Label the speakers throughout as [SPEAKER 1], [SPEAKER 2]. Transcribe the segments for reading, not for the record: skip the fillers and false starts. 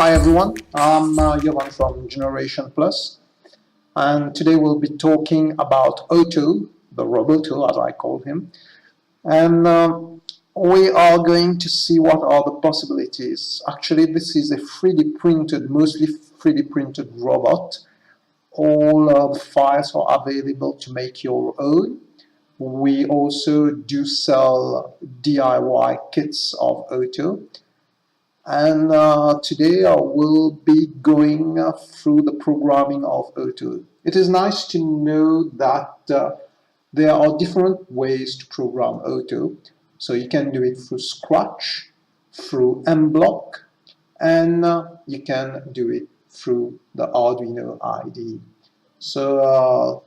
[SPEAKER 1] Hi everyone, I'm Jovan from Generation Plus, and today we'll be talking about Otto, the robot, as I call him, and we are going to see what are the possibilities. Actually, this is a 3D printed, mostly 3D printed robot. All the files are available to make your own. We also do sell DIY kits of Otto. And today I will be going through the programming of Otto. It is nice to know that there are different ways to program Otto. So you can do it through Scratch, through MBlock, and you can do it through the Arduino IDE. So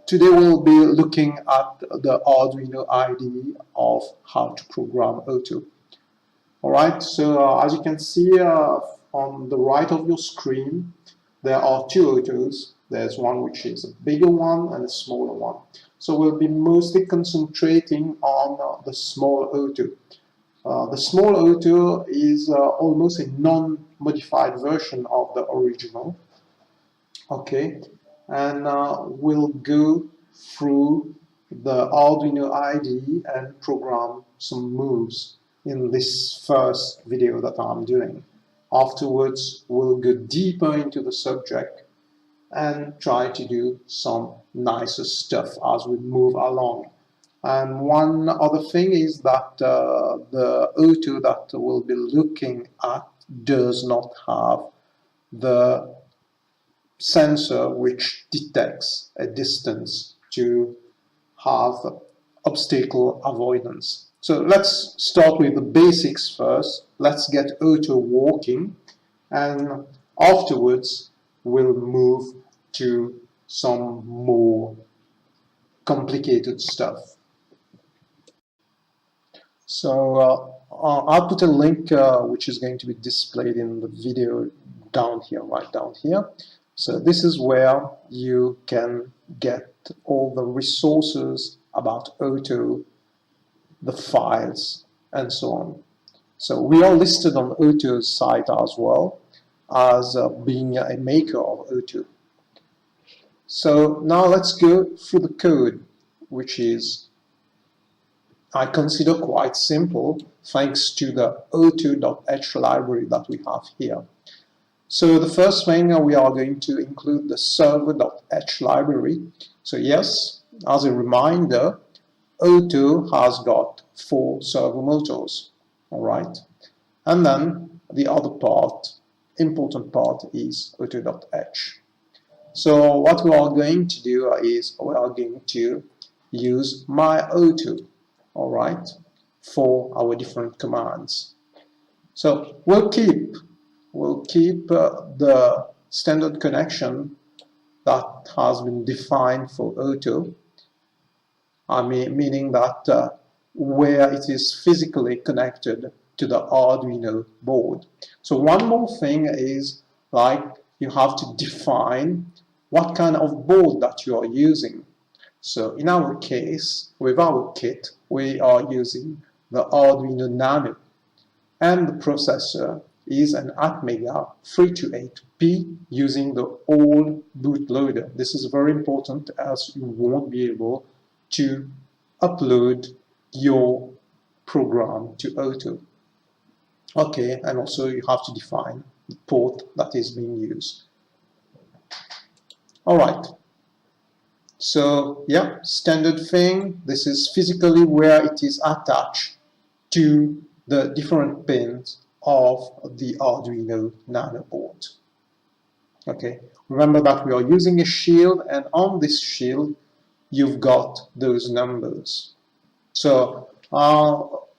[SPEAKER 1] today we'll be looking at the Arduino IDE of how to program Otto. Alright, so as you can see on the right of your screen, there are two Ottos. There's one which is a bigger one and a smaller one. So we'll be mostly concentrating on the small Otto. The small Otto is almost a non-modified version of the original. Okay, and we'll go through the Arduino IDE and program some moves in this first video that I'm doing. Afterwards, we'll go deeper into the subject and try to do some nicer stuff as we move along. And one other thing is that the Otto that we'll be looking at does not have the sensor which detects a distance to have obstacle avoidance. So let's start with the basics first. Let's get Otto walking, and afterwards we'll move to some more complicated stuff. So I'll put a link which is going to be displayed in the video down here, right down here. So this is where you can get all the resources about Otto, the files, and so on. So we are listed on Otto's site as well as being a maker of Otto. So now let's go through the code, which is, I consider, quite simple thanks to the Otto.h library that we have here. So the first thing we are going to include the server.h library. So yes, as a reminder, Otto has got 4 servo motors, all right? And then the other part, important part, is Otto.h. So what we are going to do is we are going to use my Otto, all right, for our different commands. So we'll keep the standard connection that has been defined for Otto. Meaning that where it is physically connected to the Arduino board. So one more thing is, like, you have to define what kind of board that you are using. So in our case, with our kit, we are using the Arduino Nano, and the processor is an Atmega 328P using the old bootloader. This is very important, as you won't be able to upload your program to Otto. Okay, and also you have to define the port that is being used. All right. So yeah, standard thing. This is physically where it is attached to the different pins of the Arduino Nano board. Okay, remember that we are using a shield, and on this shield you've got those numbers. So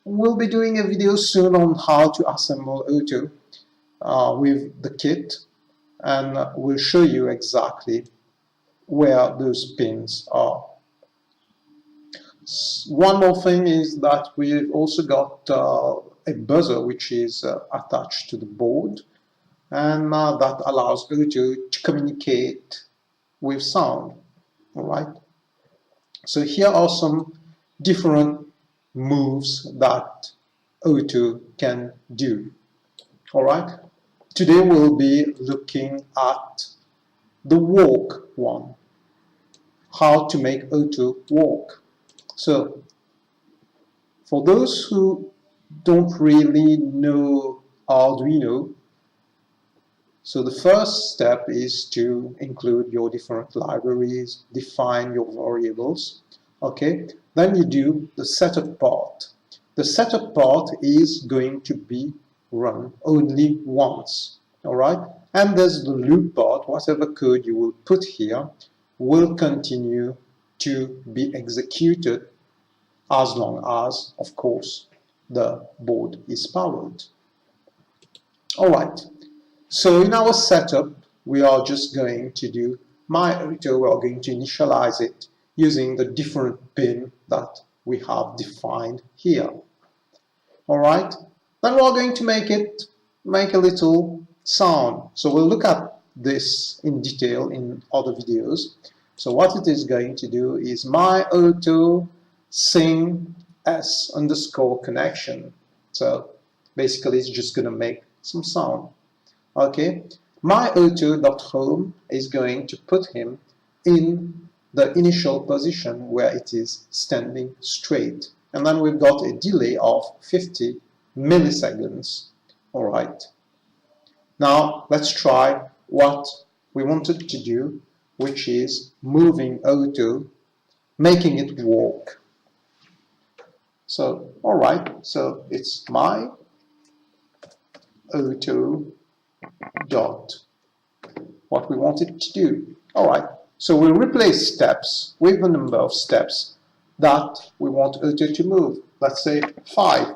[SPEAKER 1] we'll be doing a video soon on how to assemble Otto with the kit, and we'll show you exactly where those pins are. One more thing is that we've also got a buzzer which is attached to the board, and that allows Otto to communicate with sound. All right. So here are some different moves that Otto can do. All right. Today we'll be looking at the walk one, how to make Otto walk. So for those who don't really know Arduino, so the first step is to include your different libraries, define your variables, okay? Then you do the setup part. The setup part is going to be run only once, all right? And there's the loop part. Whatever code you will put here will continue to be executed as long as, of course, the board is powered. All right. So in our setup, we are just going to do Otto. We are going to initialize it using the different pin that we have defined here. All right. Then we are going to make a little sound. So we'll look at this in detail in other videos. So what it is going to do is my Otto sing s underscore connection. So basically, it's just going to make some sound. Okay, my Otto.home is going to put him in the initial position where it is standing straight. And then we've got a delay of 50 milliseconds. All right. Now let's try what we wanted to do, which is moving Otto, making it walk. So, all right, so it's my Otto dot what we wanted to do. All right, so we'll replace steps with the number of steps that we want Otto to move. Let's say 5.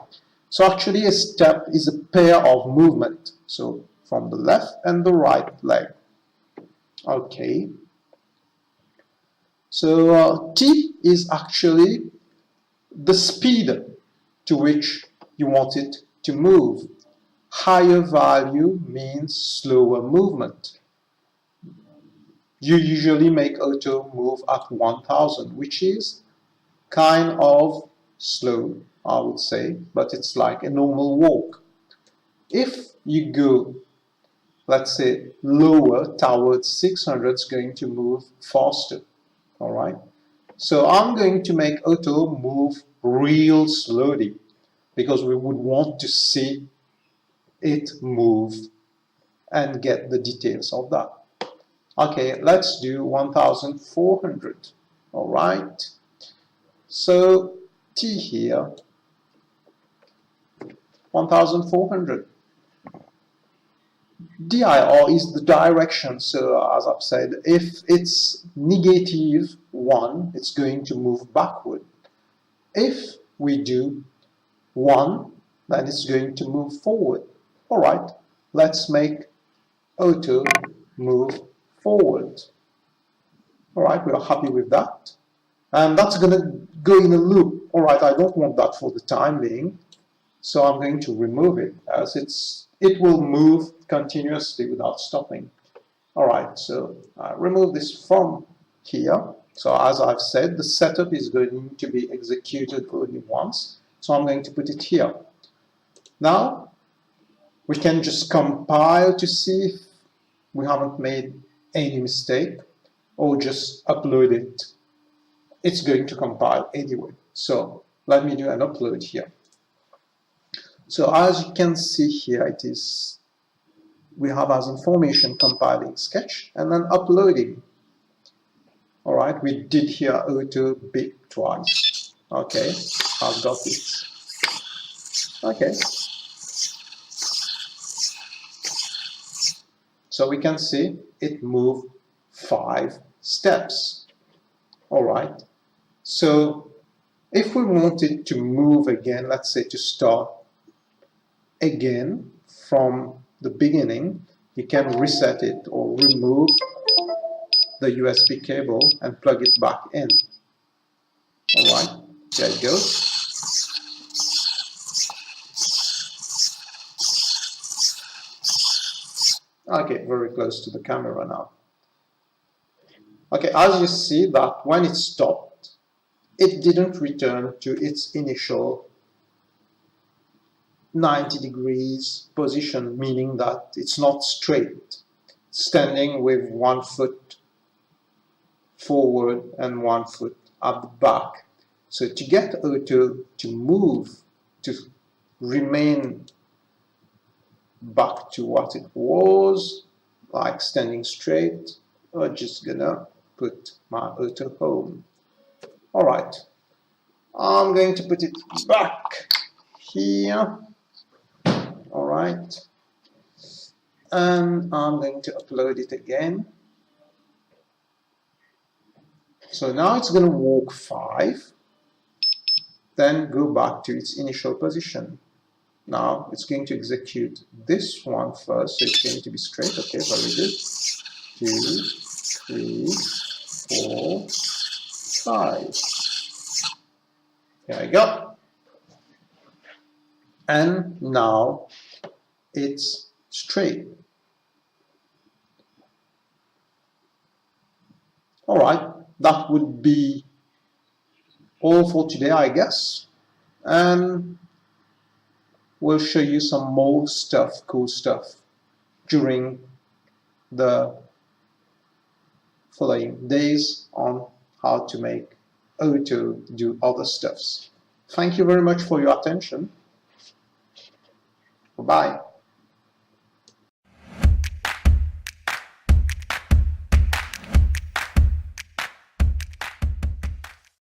[SPEAKER 1] So actually a step is a pair of movement, so from the left and the right leg. Okay, so t is actually the speed to which you want it to move. Higher value means slower movement. You usually make Otto move at 1000, which is kind of slow, I would say, but it's like a normal walk. If you go, let's say, lower towards 600, it's going to move faster, all right? So I'm going to make Otto move real slowly because we would want to see it move and get the details of that. Okay, let's do 1400. All right. So T here, 1400. DIR is the direction. So as I've said, if it's -1, it's going to move backward. If we do 1, then it's going to move forward. All right, let's make Otto move forward. All right, we are happy with that. And that's going to go in a loop. All right, I don't want that for the time being. So I'm going to remove it as it will move continuously without stopping. All right, so I remove this from here. So as I've said, the setup is going to be executed only once. So I'm going to put it here. Now, we can just compile to see if we haven't made any mistake, or just upload it. It's going to compile anyway. So let me do an upload here. So as you can see here, we have as information compiling sketch and then uploading. All right, we did here Otto big twice. Okay, I've got it. Okay. So we can see it moved 5 steps. All right. So if we want it to move again, let's say to start again from the beginning, you can reset it or remove the USB cable and plug it back in. All right, there it goes. Okay, very close to the camera now. Okay, as you see that when it stopped, it didn't return to its initial 90 degrees position, meaning that it's not straight, standing with 1 foot forward and 1 foot at the back. So to get Otto to move, to remain back to what it was, like standing straight, I'm just gonna put my Otto home. All right, I'm going to put it back here. All right, and I'm going to upload it again. So now it's going to walk 5, then go back to its initial position. Now it's going to execute this one first, so it's going to be straight. Okay, very good. 2, 3, 4, 5. Here I go. And now it's straight. All right, that would be all for today, I guess. And we'll show you some more stuff, cool stuff, during the following days on how to make Otto do other stuffs. Thank you very much for your attention. Bye.